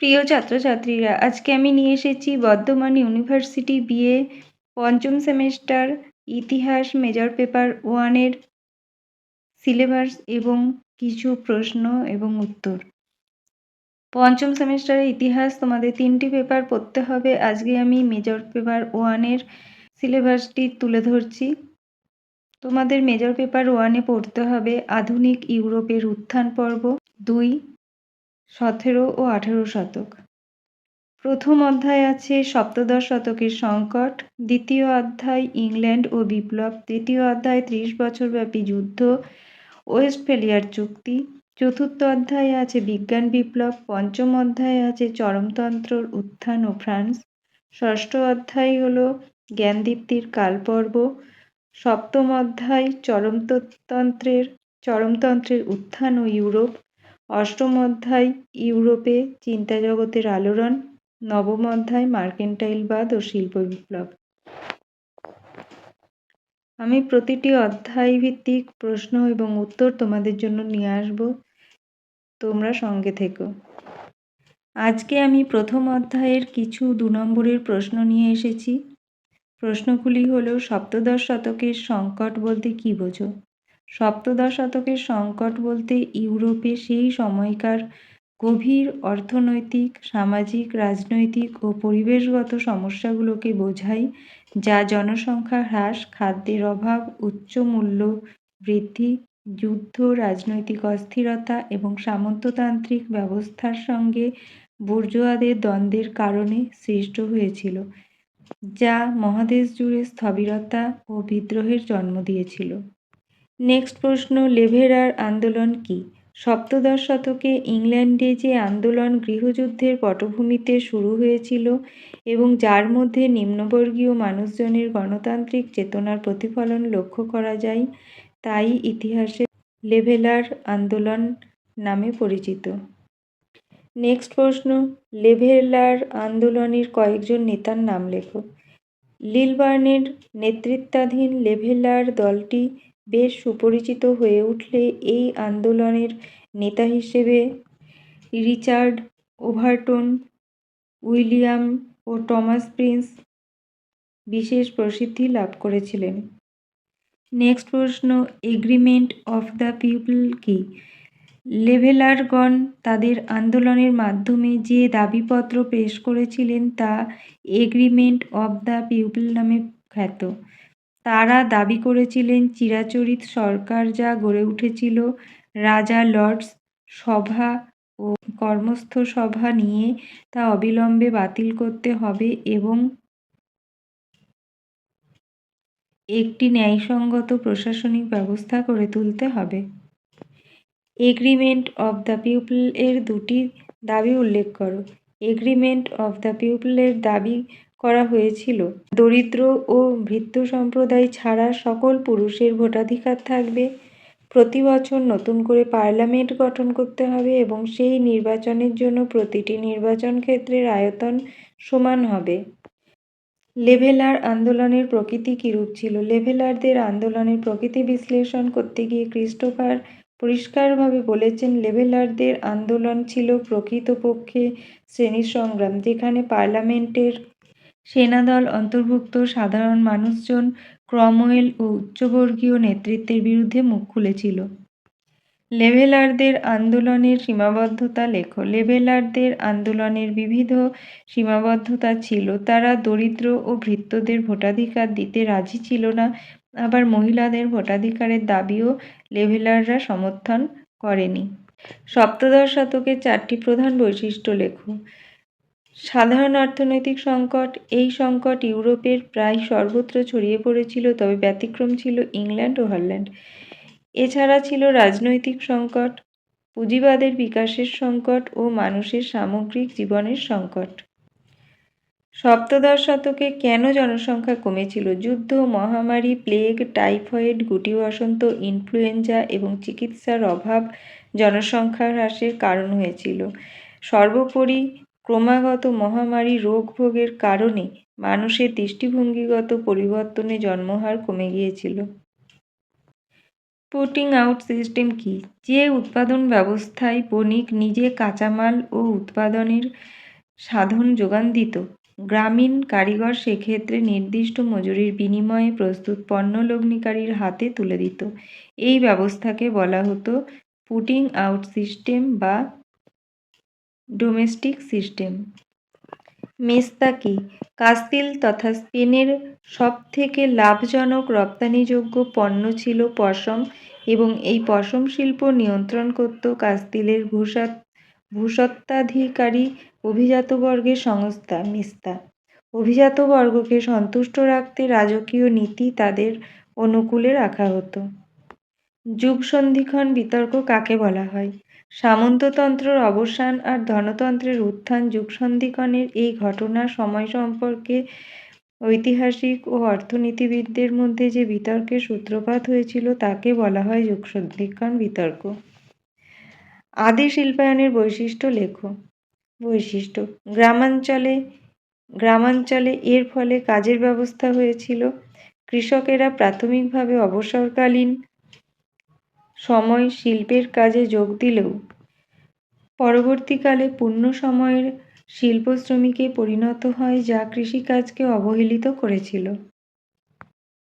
প্রিয় ছাত্রছাত্রীরা, আজকে আমি নিয়ে এসেছি বর্ধমান ইউনিভার্সিটি বিএ পঞ্চম সেমেস্টার ইতিহাস মেজর পেপার 1-এর সিলেবাস এবং কিছু প্রশ্ন এবং উত্তর। পঞ্চম সেমেস্টারের ইতিহাস তোমাদের 3টি পেপার পড়তে হবে। আজকে আমি মেজর পেপার 1-এর সিলেবাসটি তুলে ধরছি। তোমাদের মেজর পেপার 1-এ পড়তে হবে আধুনিক ইউরোপের উত্থান পর্ব 2, 17 ও 18 শতক। প্রথম অধ্যায় আছে সপ্তদশ শতকের সংকট, দ্বিতীয় অধ্যায় ইংল্যান্ড ও বিপ্লব, তৃতীয় অধ্যায় 30 বছরব্যাপী যুদ্ধ, ওয়েস্টফেলিয়ার চুক্তি, চতুর্থ অধ্যায়ে আছে বিজ্ঞান বিপ্লব, পঞ্চম অধ্যায়ে আছে চরমতন্ত্রর উত্থান ও ফ্রান্স, ষষ্ঠ অধ্যায় হলো জ্ঞানদীপ্তির কালপর্ব, সপ্তম অধ্যায় চরমতন্ত্রের উত্থান ও ইউরোপ, অষ্টম অধ্যায় ইউরোপে চিন্তাজগতের আলোড়ন, নবম অধ্যায় মার্কেন্টাইলবাদ ও শিল্প বিপ্লব। আমি প্রতিটি অধ্যায় ভিত্তিক প্রশ্ন এবং উত্তর তোমাদের জন্য নিয়ে আসব, তোমরা সঙ্গে থেকো। আজকে আমি প্রথম অধ্যায়ের কিছু 2 নম্বরের প্রশ্ন নিয়ে এসেছি। প্রশ্নগুলি হলো, সপ্তদশ শতকের সংকট বলতে কী বোঝো? সপ্তদশ শতকের সংকট বলতে ইউরোপে সেই সময়কার গভীর অর্থনৈতিক, সামাজিক, রাজনৈতিক ও পরিবেশগত সমস্যাগুলোকে বোঝায়, যা জনসংখ্যা হ্রাস, খাদ্যের অভাব, উচ্চ মূল্য বৃদ্ধি, যুদ্ধ, রাজনৈতিক অস্থিরতা এবং সামন্ততান্ত্রিক ব্যবস্থার সঙ্গে বুর্জোয়াদের দ্বন্দ্বের কারণে সৃষ্ট হয়েছিল, যা মহাদেশ জুড়ে স্থবিরতা ও বিদ্রোহের জন্ম দিয়েছিল। নেক্সট প্রশ্ন, লেভেরার আন্দোলন কি? সপ্তদশ শতকে ইংল্যান্ডে যে আন্দোলন গৃহযুদ্ধের পটভূমিতে শুরু হয়েছিল এবং যার মধ্যে নিম্নবর্গীয় মানুষজনের গণতান্ত্রিক চেতনার প্রতিফলন লক্ষ্য করা যায়, তাই ইতিহাসে লেভেলার আন্দোলন নামে পরিচিত। নেক্সট প্রশ্ন, লেভেলার আন্দোলনের কয়েকজন নেতার নাম লেখো। লিলবার্নের নেতৃত্বাধীন লেভেলার দলটি বেশ সুপরিচিত হয়ে উঠলে এই আন্দোলনের নেতা হিসেবে রিচার্ড ওভারটন, উইলিয়াম ও টমাস প্রিন্স বিশেষ প্রসিদ্ধি লাভ করেছিলেন। নেক্সট প্রশ্ন, এগ্রিমেন্ট অফ দ্য পিপল কি? লেভেলারগণ তাদের আন্দোলনের মাধ্যমে যে দাবিপত্র পেশ করেছিলেন তা এগ্রিমেন্ট অফ দ্য পিপল নামে খ্যাত। তারা দাবি করেছিলেন চিরাচরিত সরকার যা গড়ে উঠেছিল রাজা লর্ডস সভা ও কর্মস্থ সভা নিয়ে, তা অবিলম্বে বাতিল করতে হবে এবং একটি ন্যায়সঙ্গত প্রশাসনিক ব্যবস্থা গড়ে তুলতে হবে। এগ্রিমেন্ট অফ দ্য পিপল এর 2টি দাবি উল্লেখ করো। এগ্রিমেন্ট অফ দ্য পিপলের দাবি করা হয়েছিল দরিদ্র ও ভৃত্য সম্প্রদায় ছাড়া সকল পুরুষের ভোটাধিকার থাকবে, প্রতি বছর নতুন করে পার্লামেন্ট গঠন করতে হবে এবং সেই নির্বাচনের জন্য প্রতিটি নির্বাচন ক্ষেত্রের আয়তন সমান হবে। লেভেলার আন্দোলনের প্রকৃতি কীরূপ ছিল? লেভেলারদের আন্দোলনের প্রকৃতি বিশ্লেষণ করতে গিয়ে ক্রিস্টোফার পরিষ্কারভাবে বলেছেন, লেভেলারদের আন্দোলন ছিল প্রকৃতপক্ষে শ্রেণী সংগ্রাম, যেখানে পার্লামেন্টের সেনাদল অন্তর্ভুক্ত সাধারণ মানুষজন ক্রমওয়েল ও উচ্চবর্গীয় নেতৃত্বের বিরুদ্ধে মুখ খুলেছিল। লেভেলারদের আন্দোলনের সীমাবদ্ধতা লেখো। লেভেলারদের আন্দোলনের বিবিধ সীমাবদ্ধতা ছিল। তারা দরিদ্র ও ভৃত্যদের ভোটাধিকার দিতে রাজি ছিল না, আবার মহিলাদের ভোটাধিকারের দাবিও লেভেলাররা সমর্থন করেনি। সপ্তদশ শতকের 4টি প্রধান বৈশিষ্ট্য লেখো। সাধারণ অর্থনৈতিক সংকট, এই সংকট ইউরোপের প্রায় সর্বত্র ছড়িয়ে পড়েছিল, তবে ব্যতিক্রম ছিল ইংল্যান্ড ও হল্যান্ড। এছাড়া ছিল রাজনৈতিক সংকট, পুঁজিবাদের বিকাশের সংকট ও মানুষের সামগ্রিক জীবনের সংকট। সপ্তদশ শতকে কেন জনসংখ্যা কমেছিল? যুদ্ধ, মহামারী, প্লেগ, টাইফয়েড, গুটি বসন্ত, ইনফ্লুয়েঞ্জা এবং চিকিৎসার অভাব জনসংখ্যা হ্রাসের কারণ হয়েছিল। সর্বোপরি ক্রমাগত মহামারী রোগ ভোগের কারণে মানুষের দৃষ্টিভঙ্গিগত পরিবর্তনে জন্মহার কমে গিয়েছিল। পুটিং আউট সিস্টেম কি? যে উৎপাদন ব্যবস্থায় বণিক নিজে কাঁচামাল ও উৎপাদনের সাধন যোগান দিত, গ্রামীণ কারিগর সেক্ষেত্রে নির্দিষ্ট মজুরির বিনিময়ে প্রস্তুত পণ্য লগ্নিকারীর হাতে তুলে দিত। এই ব্যবস্থাকে বলা হতো পুটিং আউট সিস্টেম বা ডোমেস্টিক সিস্টেম। মেস্তা কি? কাস্তিল তথা স্পেনের সবথেকে লাভজনক রপ্তানিযোগ্য পণ্য ছিল পশম এবং এই পশম শিল্প নিয়ন্ত্রণ করত কাস্তিলের ভূস্বত্বাধিকারী অভিজাতবর্গের সংস্থা মেস্তা। অভিজাতবর্গকে সন্তুষ্ট রাখতে রাজকীয় নীতি তাদের অনুকূলে রাখা হতো। যুগসন্ধিক্ষণ বিতর্ক কাকে বলা হয়? সামন্ততন্ত্রের অবসান আর ধনতন্ত্রের উত্থান যুগসন্ধিক্ষণের এই ঘটনার সময় সম্পর্কে ঐতিহাসিক ও অর্থনীতিবিদদের মধ্যে যে বিতর্কের সূত্রপাত হয়েছিল তাকে বলা হয় যুগসন্ধিক্ষণ বিতর্ক। আদি শিল্পায়নের বৈশিষ্ট্য লেখো। বৈশিষ্ট্য: গ্রামাঞ্চলে এর ফলে কাজের ব্যবস্থা হয়েছিল। কৃষকেরা প্রাথমিকভাবে অবসরকালীন সময় শিল্পের কাজে যোগ দিলেও পরবর্তীকালে পূর্ণ সময়ের শিল্প শ্রমিকে পরিণত হয়, যা কৃষিকাজকে অবহেলিত করেছিল।